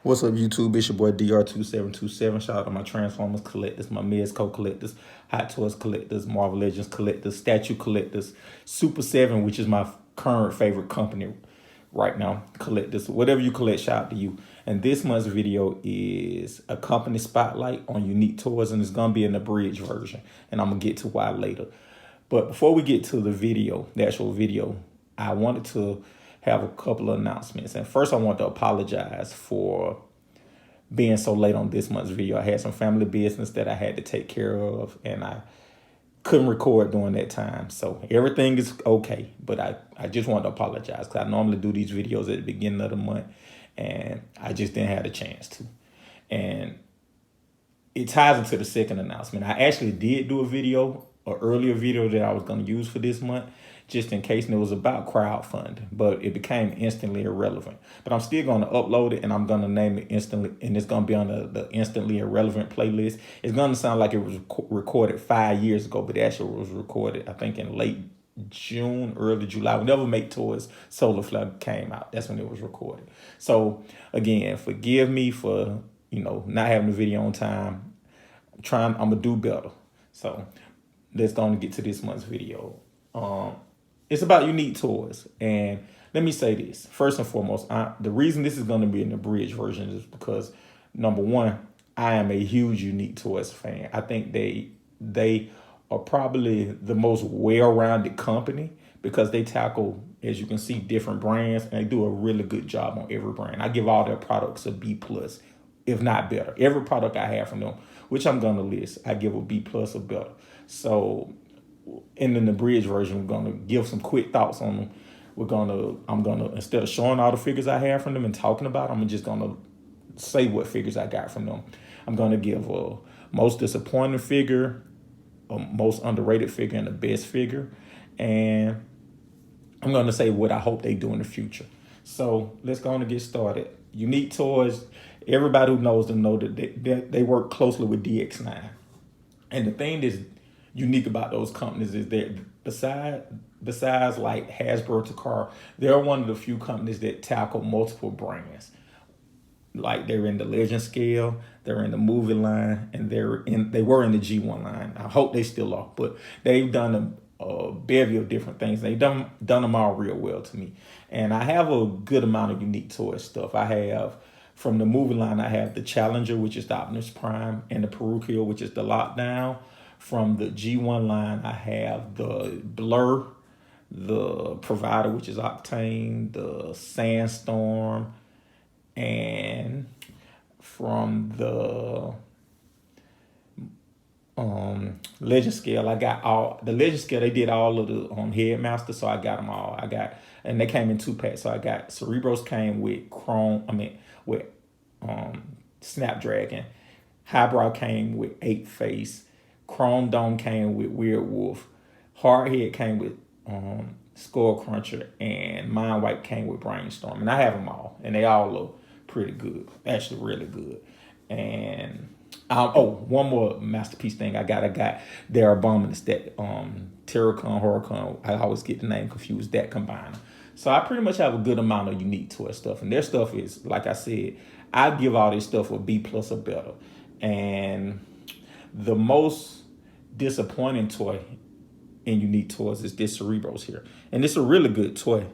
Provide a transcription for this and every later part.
What's up, YouTube? It's your boy DR2727. Shout out to my Transformers collectors, my Mezco collectors, Hot Toys collectors, Marvel Legends collectors, statue collectors, Super 7, which is my current favorite company right now, collectors. Whatever you collect, shout out to you. And this month's video is a company spotlight on unique toys, and it's going to be an abridged version. And I'm going to get to why later. But before we get to the actual video, I wanted to have a couple of announcements. And first, I want to apologize for being so late on this month's video. I had some family business that I had to take care of, and I couldn't record during that time. So everything is okay, but I just want to apologize because I normally do these videos at the beginning of the month, and I just didn't have the chance to. And it ties into the second announcement. I actually did do an earlier video that I was going to use for this month, just in case, and it was about crowdfunding, but it became instantly irrelevant. But I'm still going to upload it, and I'm going to name it instantly, and it's going to be on the instantly irrelevant playlist. It's going to sound like it was recorded 5 years ago, but it actually was recorded, I think, in late June, early July. Whenever Make Toys Solar Flare came out, that's when it was recorded. So again, forgive me for not having the video on time. I'm gonna do better. So let's go on and get to this month's video. It's about unique toys, and let me say this first and foremost. The reason this is going to be an abridged version is because, number one, I am a huge unique toys fan. I think they are probably the most well-rounded company because they tackle, as you can see, different brands, and they do a really good job on every brand. I give all their products a B plus, if not better. Every product I have from them, which I'm gonna list, I give a B plus or better. So in the abridged version, we're gonna give some quick thoughts on them. I'm gonna instead of showing all the figures I have from them and talking about them, I'm just gonna say what figures I got from them. I'm gonna give a most disappointing figure, a most underrated figure, and the best figure. And I'm gonna say what I hope they do in the future. So let's go on and get started. Unique Toys, everybody who knows them know that they work closely with DX9. And the thing that's unique about those companies is that besides like Hasbro to Car, they're one of the few companies that tackle multiple brands. Like they're in the Legend scale, they're in the movie line, and they were in the G1 line. I hope they still are, but they've done a bevy of different things. They've done them all real well to me. And I have a good amount of unique toy stuff. I have from the movie line, I have the Challenger, which is the Optimus Prime, and the Perukial, which is the Lockdown. From the G1 line, I have the Blur, the Provider, which is Octane, the Sandstorm, and from the Legend scale, I got all the Legend scale. They did all of the Headmaster, so I got them all. And they came in 2 packs. So I got Cerebros came with with Snapdragon. Highbrow came with 8 Face. Chrome Dome came with Weird Wolf. Hardhead came with Skull Cruncher, and Mind Wipe came with Brainstorm. And I have them all, and they all look pretty good, actually really good. And one more masterpiece thing I got their Abominus, that Terracon, Horrorcon. I always get the name confused. That combined. So I pretty much have a good amount of unique toy stuff, and their stuff is, like I said, I give all this stuff a B plus or better. And the most disappointing toy in unique toys is this Cerebros here, and it's a really good toy.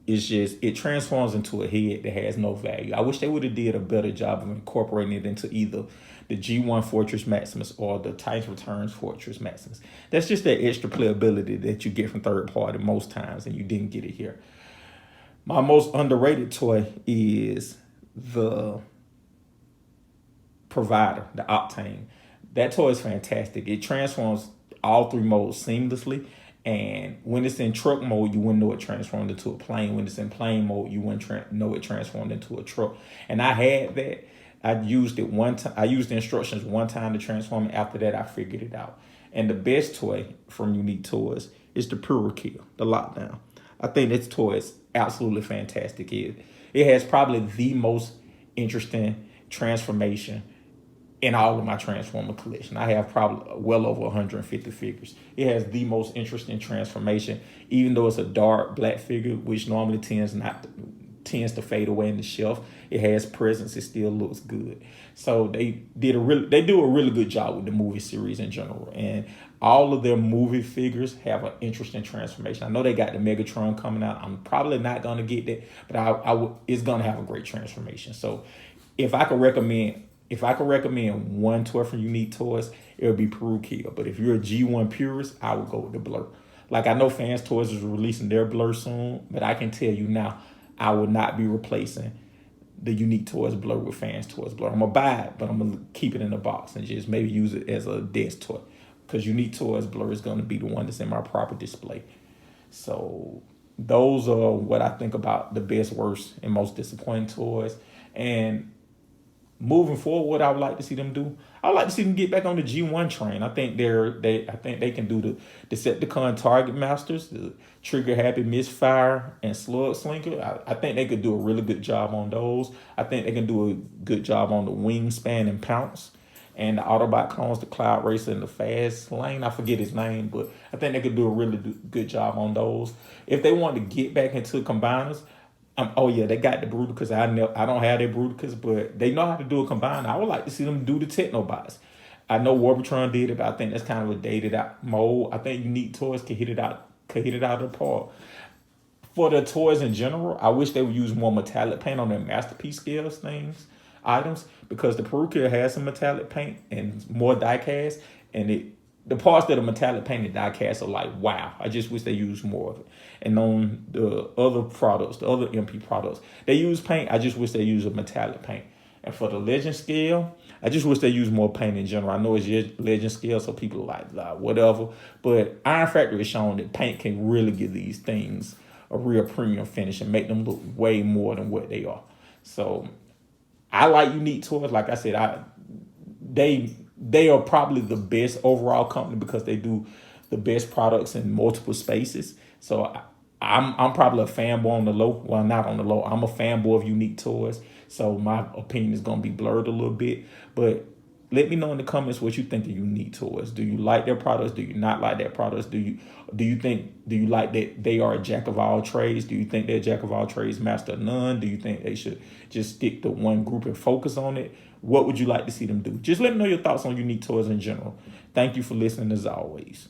It's just it transforms into a head that has no value. I wish they would have did a better job of incorporating it into either the G1 Fortress Maximus or the Titans Returns Fortress Maximus. That's just that extra playability that you get from third party most times, and you didn't get it here. My most underrated toy is the Provider, the Octane. That toy is fantastic. It transforms all 3 modes seamlessly. And when it's in truck mode, you wouldn't know it transformed into a plane. When it's in plane mode, you wouldn't know it transformed into a truck. And I had that. I used it one time. I used the instructions one time to transform it. After that, I figured it out. And the best toy from Unique Toys is the Perukial, the Lockdown. I think this toy is absolutely fantastic. It has probably the most interesting transformation in all of my Transformer collection. I have probably well over 150 figures. It has the most interesting transformation, even though it's a dark black figure, which normally tends not tends to fade away in the shelf. It has presence. It still looks good. So they do a really good job with the movie series in general, and all of their movie figures have an interesting transformation. I know they got the Megatron coming out. I'm probably not gonna get that, but it's gonna have a great transformation. So if I could recommend. If I could recommend one toy from Unique Toys, it would be Perukia. But if you're a G1 purist, I would go with the Blur. Like I know Fans Toys is releasing their Blur soon, but I can tell you now, I will not be replacing the Unique Toys Blur with Fans Toys Blur. I'm gonna buy it, but I'm gonna keep it in the box and just maybe use it as a desk toy. Because Unique Toys Blur is gonna be the one that's in my proper display. So those are what I think about the best, worst, and most disappointing toys. And moving forward, what I would like to see them do, I would like to see them get back on the G1 train. I think I think they can do the Decepticon Target Masters, the Trigger Happy Misfire, and Slug Slinker. I think they could do a really good job on those. I think they can do a good job on the Wingspan and Pounce, and the Autobot clones, the Cloud Racer and the Fast Lane. I forget his name, but I think they could do a really good job on those. If they want to get back into combiners, oh yeah, they got the Bruticus. I don't have their Bruticus, but they know how to do a combiner. I would like to see them do the Technobots. I know Warbitron did it, but I think that's kind of a dated out mode. I think Unique Toys could hit it out of the park. For the toys in general, I wish they would use more metallic paint on their masterpiece scales items, because the Perukia has some metallic paint and more die cast, and the parts that are metallic painted die cast are like, wow. I just wish they used more of it. And on the other products, the other MP products, they use paint. I just wish they use a metallic paint. And for the Legend scale, I just wish they use more paint in general. I know it's your Legend scale, so people are like, whatever. But Iron Factory has shown that paint can really give these things a real premium finish and make them look way more than what they are. So I like Unique Toys. Like I said, they are probably the best overall company because they do the best products in multiple spaces. So I'm probably a fanboy on the low. Well, not on the low. I'm a fanboy of Unique Toys. So my opinion is going to be blurred a little bit. But let me know in the comments what you think of Unique Toys. Do you like their products? Do you not like their products? Do you like that they are a jack of all trades? Do you think they're a jack of all trades, master of none? Do you think they should just stick to one group and focus on it? What would you like to see them do? Just let me know your thoughts on Unique Toys in general. Thank you for listening as always.